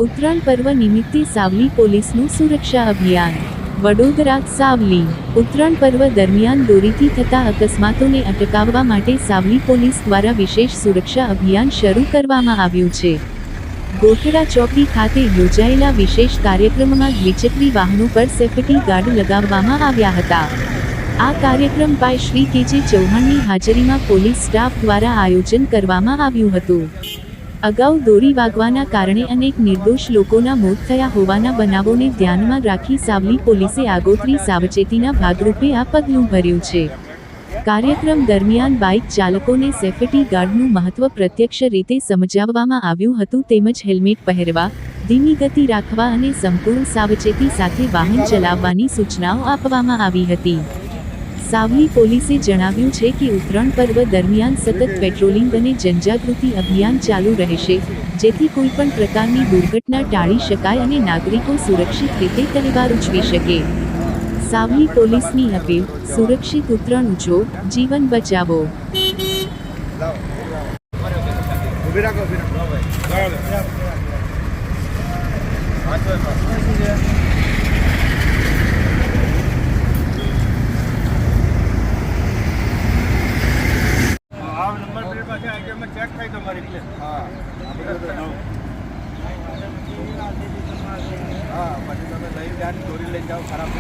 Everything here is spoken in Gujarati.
ઉત્તરાયણ પર્વ નિમિત્તે સાવલી પોલીસનું સુરક્ષા અભિયાન. વડોદરા. સાવલી. ઉત્તરાયણ પર્વ દરમિયાન દોરીથી થતા અકસ્માતોને અટકાવવા માટે સાવલી પોલીસ દ્વારા વિશેષ સુરક્ષા અભિયાન શરૂ કરવામાં આવ્યું છે. ગોઠડા ચોકી ખાતે યોજાયેલા વિશેષ કાર્યક્રમમાં દ્વિચક્રી વાહનો પર સેફટી ગાર્ડ લગાવવામાં આવ્યા હતા. આ કાર્યક્રમ પાય શ્રી કે.જે. ચૌહાણની હાજરીમાં પોલીસ સ્ટાફ દ્વારા આયોજન કરવામાં આવ્યું હતું. અગાઉ દોરી વાગવાના કારણે અનેક નિર્દોષ લોકોના મોત થયા હોવાના બનાવોને ધ્યાનમાં રાખી સાવલી પોલીસે આગોતરી સાવચેતીના ભાગરૂપે આ પગલું ભર્યું છે. કાર્યક્રમ દરમિયાન બાઇક ચાલકોને સેફટી ગાર્ડનું મહત્વ પ્રત્યક્ષ રીતે સમજાવવામાં આવ્યું હતું તેમજ હેલ્મેટ પહેરવા, ધીમી ગતિ રાખવા અને સંપૂર્ણ સાવચેતી સાથે વાહન ચલાવવાની સૂચનાઓ આપવામાં આવી હતી. સાવલી પોલીસે જણાવ્યું છે કે ઉત્તરાયણ પર્વ દરમિયાન સતત પેટ્રોલિંગ અને જનજાગૃતિ અભિયાન ચાલુ રહેશે, જેથી કોઈપણ પ્રકારની દુર્ઘટના ટાળી શકાય અને નાગરિકો સુરક્ષિત રીતે તહેવાર ઉજવી શકે. સાવલી પોલીસની અપીલ: સુરક્ષિત ઉત્તરાયણ ઉજવો, જીવન બચાવો. ચેક થાય તમારી એટલે પછી તમે લઈ દોરી લઈ જાઓ ખરાબ.